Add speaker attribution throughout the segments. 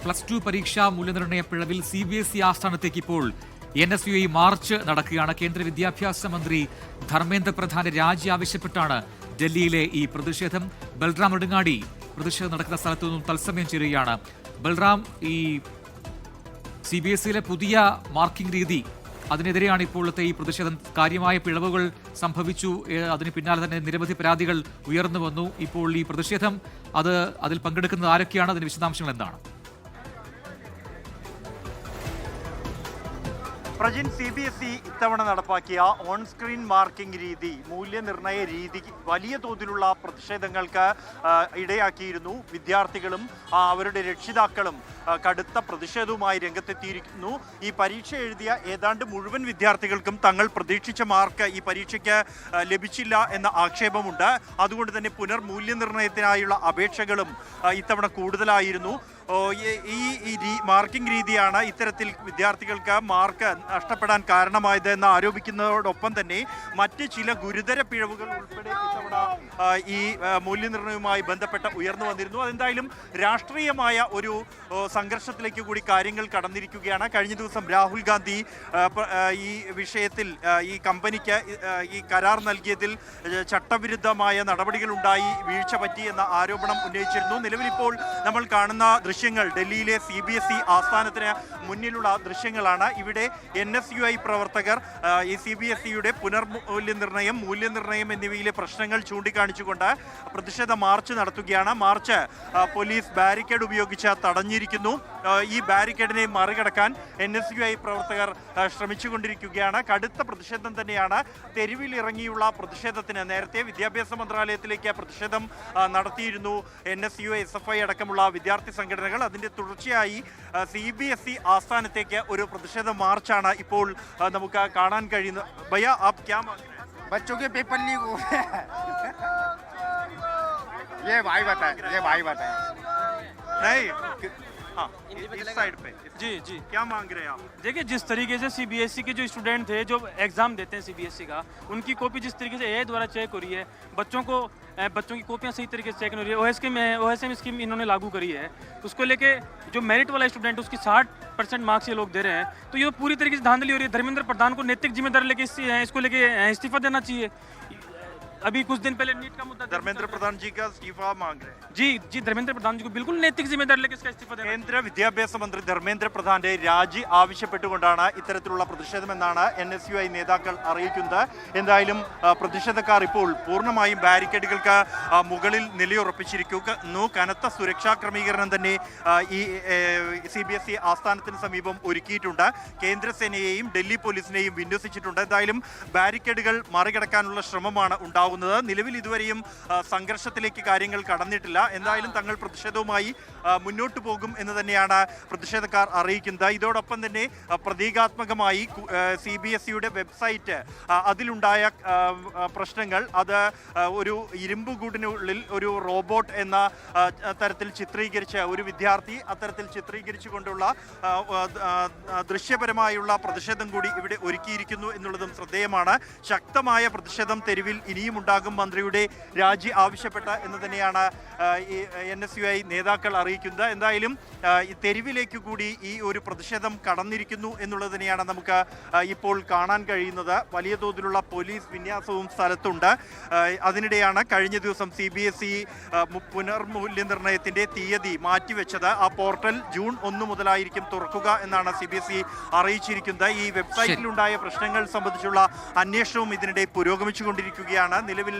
Speaker 1: +2 പരീക്ഷാ മൂല്യനിർണ്ണയ പിഴവിൽ CBSE ആസ്ഥാനത്തേക്ക് ഇപ്പോൾ NSUI മാർച്ച് നടക്കുകയാണ്. കേന്ദ്ര വിദ്യാഭ്യാസ മന്ത്രി ധർമ്മേന്ദ്ര പ്രധാന്റെ രാജി ആവശ്യപ്പെട്ടാണ് ഡൽഹിയിലെ ഈ പ്രതിഷേധം. ബൽറാം നെടുങ്ങാടി പ്രതിഷേധം നടക്കുന്ന സ്ഥലത്തു നിന്നും തത്സമയം ചേരുകയാണ്. ബൽറാം, ഈ CBSEയിലെ പുതിയ മാർക്കിംഗ് രീതി, അതിനെതിരെയാണ് ഇപ്പോഴത്തെ ഈ പ്രതിഷേധം. കാര്യമായ പിഴവുകൾ സംഭവിച്ചു, അതിന് പിന്നാലെ തന്നെ നിരവധി പരാതികൾ ഉയർന്നു വന്നു. ഇപ്പോൾ ഈ പ്രതിഷേധം അതിൽ പങ്കെടുക്കുന്നത് ആരൊക്കെയാണ്? അതിന്റെ വിശദാംശങ്ങൾ എന്താണ്?
Speaker 2: പ്രജിൻ, CBSE ഇത്തവണ നടപ്പാക്കിയ ഓൺ സ്ക്രീൻ മാർക്കിംഗ് രീതി, മൂല്യനിർണ്ണയ രീതി വലിയ തോതിലുള്ള പ്രതിഷേധങ്ങൾക്ക് ഇടയാക്കിയിരുന്നു. വിദ്യാർത്ഥികളും അവരുടെ രക്ഷിതാക്കളും കടുത്ത പ്രതിഷേധവുമായി രംഗത്തെത്തിയിരിക്കുന്നു. ഈ പരീക്ഷ എഴുതിയ ഏതാണ്ട് മുഴുവൻ വിദ്യാർത്ഥികൾക്കും തങ്ങൾ പ്രതീക്ഷിച്ച മാർക്ക് ഈ പരീക്ഷയ്ക്ക് ലഭിച്ചില്ല എന്ന ആക്ഷേപമുണ്ട്. അതുകൊണ്ട് തന്നെ പുനർമൂല്യനിർണ്ണയത്തിനായുള്ള അപേക്ഷകളും ഇത്തവണ കൂടുതലായിരുന്നു. ഈ മാർക്കിംഗ് രീതിയാണ് ഇത്തരത്തിൽ വിദ്യാർത്ഥികൾക്ക് മാർക്ക് നഷ്ടപ്പെടാൻ കാരണമായത് എന്ന് ആരോപിക്കുന്നതോടൊപ്പം തന്നെ മറ്റ് ചില ഗുരുതര പിഴവുകൾ ഉൾപ്പെടെ ഇത്തവണ ഈ മൂല്യനിർണ്ണയവുമായി ബന്ധപ്പെട്ട് ഉയർന്നു വന്നിരുന്നു. അതെന്തായാലും രാഷ്ട്രീയമായ ഒരു സംഘർഷത്തിലേക്ക് കൂടി കാര്യങ്ങൾ കടന്നിരിക്കുകയാണ്. കഴിഞ്ഞ ദിവസം രാഹുൽ ഗാന്ധി ഈ വിഷയത്തിൽ ഈ കമ്പനിക്ക് ഈ കരാർ നൽകിയതിൽ ചട്ടവിരുദ്ധമായ നടപടികളുണ്ടായി, വീഴ്ച പറ്റി എന്ന ആരോപണം ഉന്നയിച്ചിരുന്നു. നിലവിലിപ്പോൾ നമ്മൾ കാണുന്ന ദൃശ്യങ്ങൾ ഡൽഹിയിലെ CBSE ആസ്ഥാനത്തിന് മുന്നിലുള്ള ദൃശ്യങ്ങളാണ്. ഇവിടെ NSUI പ്രവർത്തകർ ഈ CBSEയുടെ മൂല്യനിർണ്ണയം എന്നിവയിലെ പ്രശ്നങ്ങൾ ചൂണ്ടിക്കാണിച്ചുകൊണ്ട് പ്രതിഷേധ മാർച്ച് നടത്തുകയാണ്. മാർച്ച് പോലീസ് ബാരിക്കേഡ് ഉപയോഗിച്ച് തടഞ്ഞിരിക്കുന്നു. ഈ ബാരിക്കേഡിനെ മറികടക്കാൻ NSUI പ്രവർത്തകർ ശ്രമിച്ചുകൊണ്ടിരിക്കുകയാണ്. കടുത്ത പ്രതിഷേധം തന്നെയാണ്. തെരുവിലിറങ്ങിയുള്ള പ്രതിഷേധത്തിന് നേരത്തെ വിദ്യാഭ്യാസ മന്ത്രാലയത്തിലേക്ക് പ്രതിഷേധം നടത്തിയിരുന്നു NSUI, SFI അടക്കമുള്ള വിദ്യാർത്ഥി സംഘടനകൾ. അതിന്റെ തുടർച്ചയായി CBSE ആസ്ഥാനത്തേക്ക് ഒരു പ്രതിഷേധ മാർച്ചാണ് ഇപ്പോൾ നമുക്ക് കാണാൻ കഴിയുന്നത്. ഭയ്യ, ആപ് ക്യാ മാംഗ് രഹേ ഹൈ?
Speaker 3: बच्चों के पेपर लीक हो गए ये भाई बताए
Speaker 2: नहीं, हाँ, इस साइड पे
Speaker 4: जी
Speaker 2: क्या मांग रहे हैं आप?
Speaker 4: देखिए, जिस तरीके से CBSE के जो स्टूडेंट थे जो एग्जाम देते हैं CBSE का, उनकी कॉपी जिस तरीके से AI द्वारा चेक हो रही है, बच्चों की कॉपियाँ सही तरीके से चेक नहीं हो रही है, OSM स्कीम इन्होंने लागू करी है, उसको लेके जो मेरिट वाला स्टूडेंट उसकी 60% मार्क्स ये लोग दे रहे हैं, तो ये पूरी तरीके से धांधली हो रही है। धर्मेंद्र प्रधान को नैतिक जिम्मेदारी लेके इसको लेके इस्तीफा देना चाहिए। अभी कुछ दिन पहले नीट का मुद्दा,
Speaker 2: धर्मेंद्र प्रधान जी का इस्तीफा मांग रहे हैं।
Speaker 4: जी धर्मेंद्र प्रधान जी को बिल्कुल नैतिक जिम्मेदारी लेके इसका इस्तीफा देना।
Speaker 2: കേന്ദ്ര വിദ്യാഭ്യാസ മന്ത്രി ധർമ്മേന്ദ്ര പ്രധാന്റെ രാജി ആവശ്യപ്പെട്ടുകൊണ്ടാണ് ഇത്തരത്തിലുള്ള പ്രതിഷേധമെന്നാണ് NSUI നേതാക്കൾ അറിയിക്കുന്നത്. എന്തായാലും പ്രതിഷേധക്കാർ ഇപ്പോൾ പൂർണ്ണമായും ബാരിക്കേഡുകൾക്ക് മുകളിൽ നിലയുറപ്പിച്ചിരിക്കുന്നു. കനത്ത സുരക്ഷാ ക്രമീകരണം തന്നെ ഈ CBSE ആസ്ഥാനത്തിന് സമീപം ഒരുക്കിയിട്ടുണ്ട്. കേന്ദ്രസേനയെയും ഡൽഹി പോലീസിനെയും വിന്യസിച്ചിട്ടുണ്ട്. എന്തായാലും ബാരിക്കേഡുകൾ മറികടക്കാനുള്ള ശ്രമമാണ് ഉണ്ടാവുന്നത്. നിലവിൽ ഇതുവരെയും സംഘർഷത്തിലേക്ക് കാര്യങ്ങൾ കടന്നിട്ടില്ല. എന്തായാലും തങ്ങൾ പ്രതിഷേധവുമായി മുന്നോട്ട് പോകും എന്ന് തന്നെയാണ് പ്രതിഷേധക്കാർ അറിയിക്കുന്നത്. ഇതോടൊപ്പം തന്നെ പ്രതീകാത്മകമായി CBSEയുടെ വെബ്സൈറ്റ്, അതിലുണ്ടായ പ്രശ്നങ്ങൾ, അത് ഒരു ഇരുമ്പുകൂടിനുള്ളിൽ ഒരു റോബോട്ട് എന്ന തരത്തിൽ ചിത്രീകരിച്ച ഒരു വിദ്യാർത്ഥി അത്തരത്തിൽ ചിത്രീകരിച്ചുകൊണ്ടുള്ള ദൃശ്യപരമായുള്ള പ്രതിഷേധം കൂടി ഇവിടെ ഒരുക്കിയിരിക്കുന്നു എന്നുള്ളതും ശ്രദ്ധേയമാണ്. ശക്തമായ പ്രതിഷേധം തെരുവിൽ ഇനിയും ഉണ്ടാകും. മന്ത്രിയുടെ രാജി ആവശ്യപ്പെട്ട എന്ന് തന്നെയാണ് ഈ NSUI നേതാക്കൾ അറിയിക്കുന്നത്. എന്തായാലും ഈ തെരുവിലേക്ക് കൂടി ഈ ഒരു പ്രതിഷേധം കടന്നിരിക്കുന്നു എന്നുള്ളത് തന്നെയാണ് നമുക്ക് ഇപ്പോൾ കാണാൻ കഴിയുന്നത്. വലിയ തോതിലുള്ള പോലീസ് വിന്യാസവും സ്ഥലത്തുണ്ട്. അതിനിടെയാണ് കഴിഞ്ഞ ദിവസം CBSE പുനർമൂല്യനിർണ്ണയത്തിന്റെ തീയതി മാറ്റിവെച്ചത്. ആ പോർട്ടൽ ജൂൺ 1 മുതലായിരിക്കും തുറക്കുക എന്നാണ് CBSE അറിയിച്ചിരിക്കുന്നത്. ഈ വെബ്സൈറ്റിലുണ്ടായ പ്രശ്നങ്ങൾ സംബന്ധിച്ചുള്ള അന്വേഷണവും ഇതിനിടെ പുരോഗമിച്ചുകൊണ്ടിരിക്കുകയാണ്. നിലവിൽ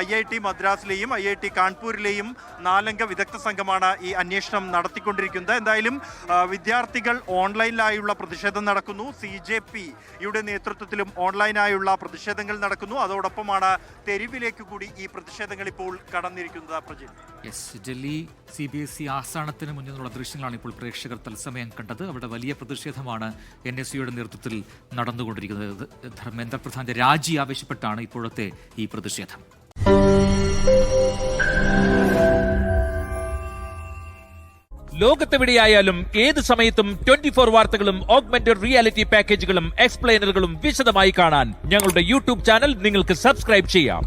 Speaker 2: IIT മദ്രാസിലെയും IIT കാൺപൂരിലെയും 4 അംഗ വിദഗ്ധ സംഘമാണ് ഈ അന്വേഷണം നടത്തിക്കൊണ്ടിരിക്കുന്നത്. എന്തായാലും വിദ്യാർത്ഥികൾ ഓൺലൈനിലായുള്ള പ്രതിഷേധം നടക്കുന്നു. CJPയുടെ നേതൃത്വത്തിലും ഓൺലൈനായുള്ള പ്രതിഷേധങ്ങൾ നടക്കുന്നു. അതോടൊപ്പമാണ് തെരുവിലേക്ക് കൂടി ഈ പ്രതിഷേധങ്ങൾ ഇപ്പോൾ കടന്നിരിക്കുന്നത്.
Speaker 1: ഡൽഹി CBSE ആസ്ഥാനത്തിന് മുന്നിൽ നിന്നുള്ള ദൃശ്യങ്ങളാണ് ഇപ്പോൾ പ്രേക്ഷകർ തത്സമയം കണ്ടത്. അവിടെ വലിയ പ്രതിഷേധമാണ് NSUയുടെ നേതൃത്വത്തിൽ നടന്നുകൊണ്ടിരിക്കുന്നത്. ധർമ്മേന്ദ്ര പ്രധാന്റെ രാജി ആവശ്യപ്പെട്ടാണ് ഇപ്പോഴത്തെ ഈ പ്രതിഷേധം.
Speaker 5: ലോകത്തെവിടെയായാലും ഏത് സമയത്തും 24 വാർത്തകളും ഓഗ്മെന്റഡ് റിയാലിറ്റി പാക്കേജുകളും എക്സ്പ്ലെയിനറുകളും വിശദമായി കാണാൻ ഞങ്ങളുടെ YouTube ചാനൽ നിങ്ങൾക്ക് സബ്സ്ക്രൈബ് ചെയ്യാം.